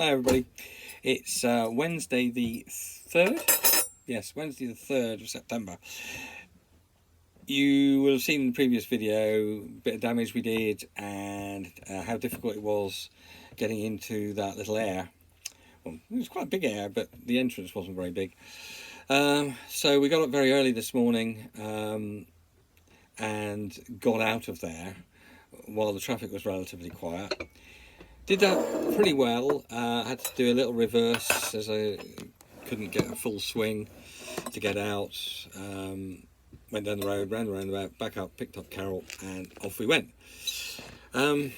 Hi everybody, it's Wednesday the 3rd, yes, Wednesday the 3rd of September. You will have seen in the previous video a bit of damage we did and how difficult it was getting into that little air. Well, it was quite a big air, but the entrance wasn't very big. So we got up very early this morning and got out of there while the traffic was relatively quiet. Did that pretty well. Had to do a little reverse as I couldn't get a full swing to get out. Went down the road, ran the roundabout, back up, picked up Carol, and off we went. The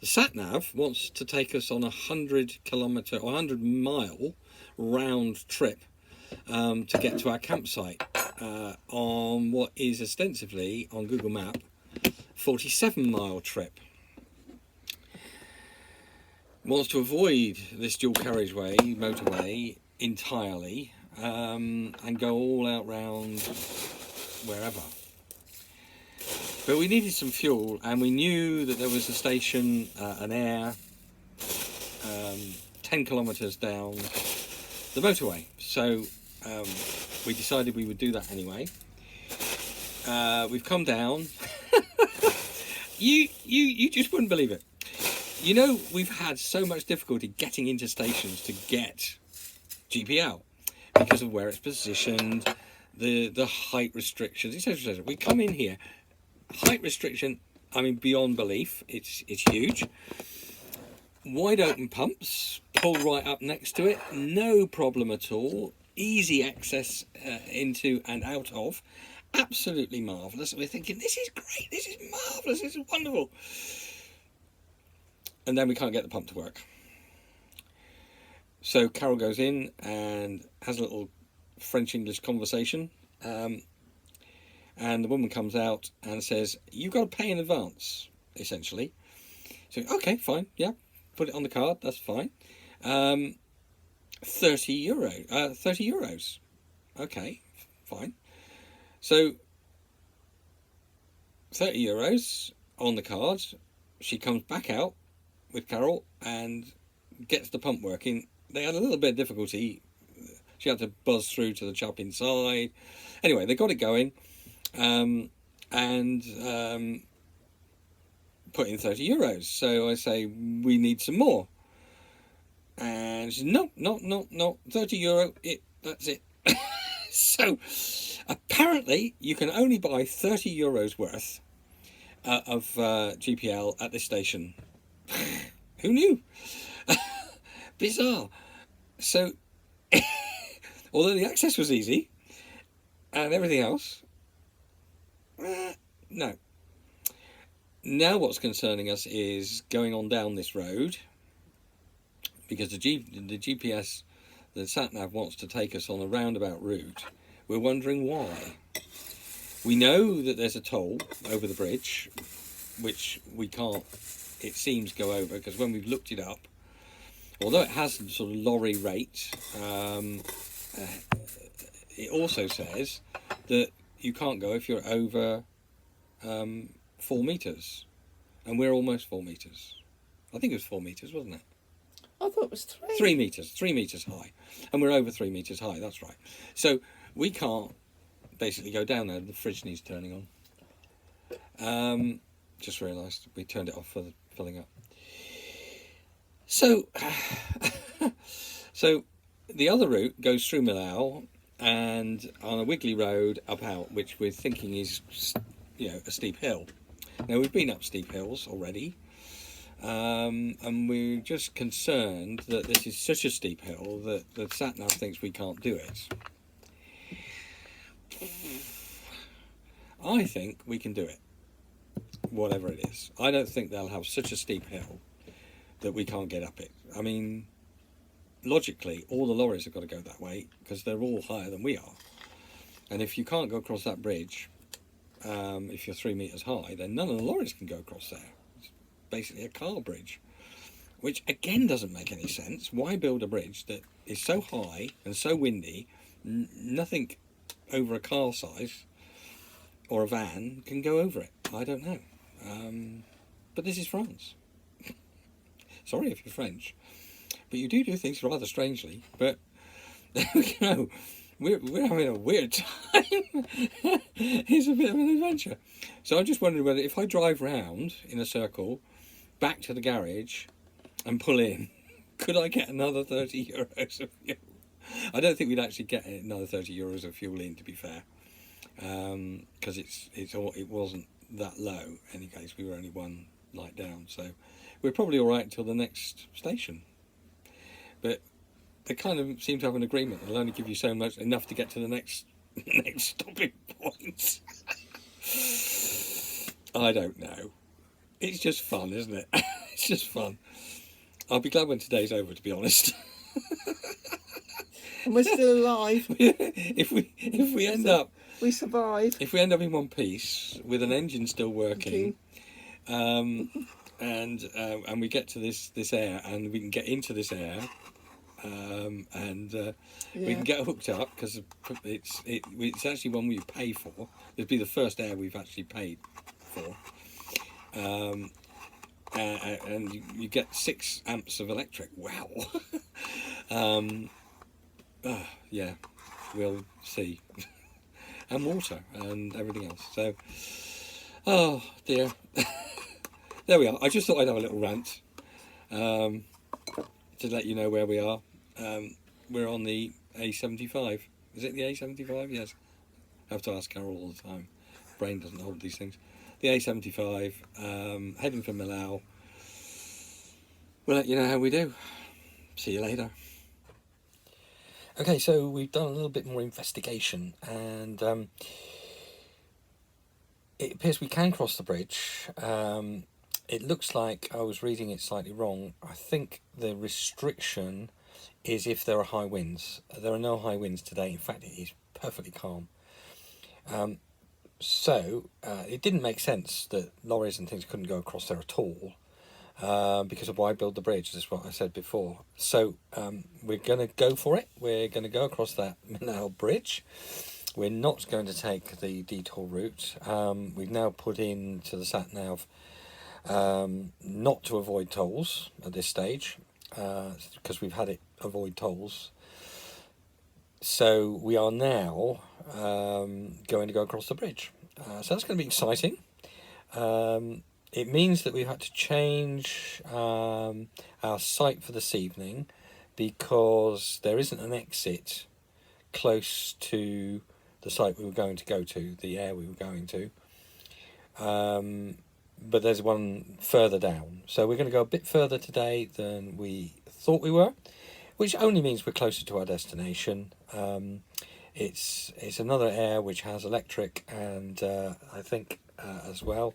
sat-nav wants to take us on 100-kilometre or 100-mile round trip to get to our campsite on what is ostensibly, on Google Map, 47-mile trip. Wants to avoid this dual carriageway motorway entirely and go all out round wherever. But we needed some fuel, and we knew that there was a station, an air, 10 kilometres down the motorway. So we decided we would do that anyway. We've come down. You just wouldn't believe it. You know, we've had so much difficulty getting into stations to get GPL because of where it's positioned, the height restrictions, etc., etc. We come in here, height restriction, I mean, beyond belief. It's huge. Wide open pumps, pull right up next to it, no problem at all. Easy access into and out of. Absolutely marvellous. We're thinking, this is great, this is marvellous, this is wonderful. And then we can't get the pump to work. So Carol goes in and has a little French-English conversation. And the woman comes out and says, you've got to pay in advance, essentially. So, okay, fine, yeah, put it on the card, that's fine. 30 euros. Okay, fine. So, 30 euros on the card. She comes back out with Carol and gets the pump working. They had a little bit of difficulty. She had to buzz through to the chap inside. Anyway, they got it going and put in 30 euros. So I say, we need some more. And she says, no, 30 euro, that's it. So apparently you can only buy 30 euros worth of GPL at this station. Who knew? Bizarre. So, although the access was easy and everything else, no. Now what's concerning us is going on down this road, because the GPS, the sat-nav wants to take us on a roundabout route. We're wondering why. We know that there's a toll over the bridge, which we can't, it seems, go over, because when we've looked it up, although it has some sort of lorry rate, it also says that you can't go if you're over 4 metres, and we're almost 4 metres. I think it was 4 metres, wasn't it? I thought it was 3. 3 metres, 3 metres high, and we're over 3 metres high, that's right. So we can't basically go down there. The fridge needs turning on. Just realised we turned it off for the filling up. So, so the other route goes through Millau and on a wiggly road up out, which we're thinking is, you know, a steep hill. Now, we've been up steep hills already, and we're just concerned that this is such a steep hill that the sat-nav thinks we can't do it. I think we can do it, whatever it is. I don't think they'll have such a steep hill that we can't get up it. I mean, logically, all the lorries have got to go that way because they're all higher than we are. And if you can't go across that bridge, if you're 3 metres high, then none of the lorries can go across there. It's basically a car bridge, which again doesn't make any sense. Why build a bridge that is so high and so windy, nothing over a car size or a van can go over it? I don't know. But this is France. Sorry if you're French, but you do things rather strangely. But you know, we're having a weird time. It's a bit of an adventure. So I'm just wondering whether if I drive round in a circle back to the garage and pull in, could I get another 30 euros of fuel? I don't think we'd actually get another 30 euros of fuel in, to be fair, because it wasn't that low. In any case, we were only one night down, so we're probably all right until the next station. But they kind of seem to have an agreement. They'll only give you so much, enough to get to the next stopping point. I don't know. It's just fun, isn't it? It's just fun. I'll be glad when today's over, to be honest. And we're still alive. if we end up We survived. if we end up in one piece with an engine still working, and we get to this air, and we can get into this air, and we can get hooked up, because it's actually one we pay for. It'll be the first air we've actually paid for, and you get 6 amps of electric. Wow. Yeah, we'll see. And water and everything else. So, oh dear. There we are. I just thought I'd have a little rant to let you know where we are. We're on the A75. Is it the A75? Yes. I have to ask Carol all the time. Brain doesn't hold these things. The A75, heading for Millau. We'll let you know how we do. See you later. Okay, so we've done a little bit more investigation, and it appears we can cross the bridge. It looks like I was reading it slightly wrong. I think the restriction is if there are high winds. There are no high winds today. In fact, it is perfectly calm. So it didn't make sense that lorries and things couldn't go across there at all. Because of why build the bridge, is what I said before. So we're going to go for it. We're going to go across that Millau bridge. We're not going to take the detour route. We've now put into the sat-nav not to avoid tolls at this stage, because we've had it avoid tolls. So we are now going to go across the bridge. So that's going to be exciting. It means that we've had to change our site for this evening, because there isn't an exit close to the site we were going to go to, the air we were going to. But there's one further down. So we're going to go a bit further today than we thought we were, which only means we're closer to our destination. It's another air which has electric, and I think as well.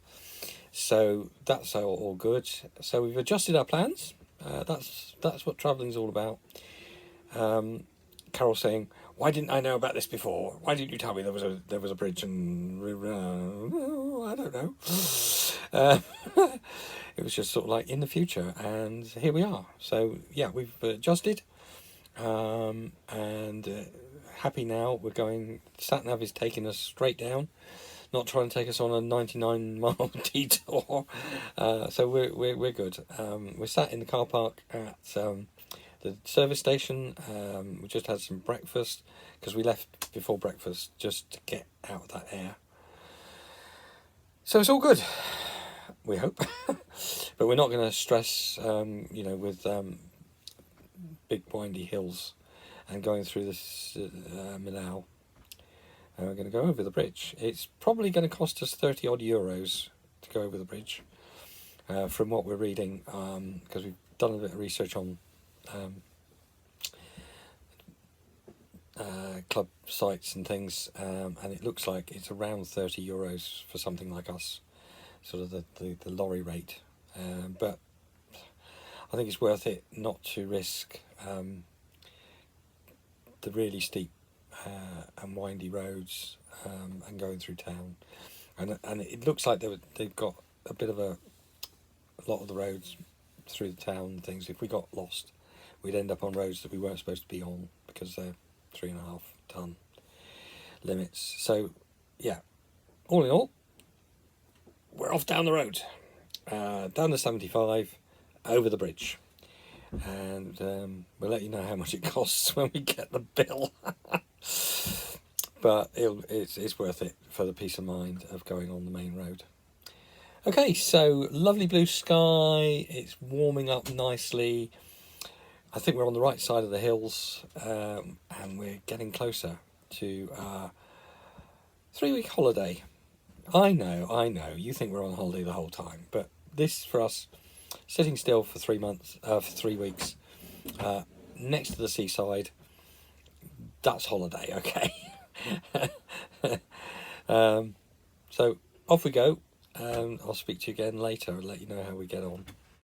So that's all good. So we've adjusted our plans. That's what travelling's all about. Carol saying, "Why didn't I know about this before? Why didn't you tell me there was a bridge?" And I don't know. It was just sort of like in the future, and here we are. So yeah, we've adjusted, and happy now. We're going. Sat-nav is taking us straight down, not trying to take us on a 99-mile detour. So we're good. We're sat in the car park at the service station. We just had some breakfast, because we left before breakfast just to get out of that air. So it's all good, we hope. But we're not going to stress, with big windy hills and going through this Millau. We're going to go over the bridge. It's probably going to cost us 30 odd euros to go over the bridge, from what we're reading, because we've done a bit of research on club sites and things, and it looks like it's around 30 euros for something like us, sort of the lorry rate. But I think it's worth it not to risk the really steep and windy roads, and going through town, and it looks like they've got a bit of a lot of the roads through the town and things. If we got lost, we'd end up on roads that we weren't supposed to be on, because they're 3.5 ton limits. So yeah, all in all, we're off down the road, down the 75, over the bridge. And we'll let you know how much it costs when we get the bill. But it's worth it for the peace of mind of going on the main road. Okay, so lovely blue sky. It's warming up nicely. I think we're on the right side of the hills, and we're getting closer to our 3-week holiday. I know. You think we're on holiday the whole time, but this for us, sitting still for 3 months, for 3 weeks, next to the seaside. That's holiday, okay. So off we go. I'll speak to you again later and let you know how we get on.